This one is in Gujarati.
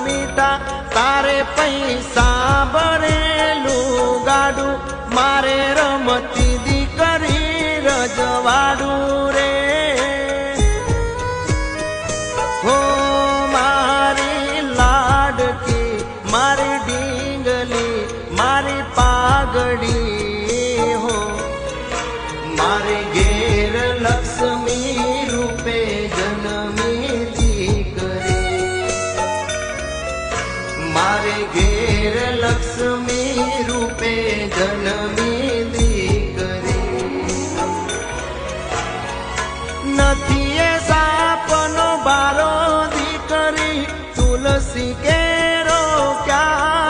મીઠા તારે પૈસા ભરેલું ગાડું મારે રમતી દીકરી રજવાડું રે હો મારી લાડકી મારી ડીંગલી મારી પાઘડી હો મારે ઘેર લક્ષ્મી રૂપે જન્મી દીકરી મારે ઘેર લક્ષ્મી રૂપે જન્મી દીકરી નથી એ સાપનો બારો દીકરી તુલસી કેરો ક્યાં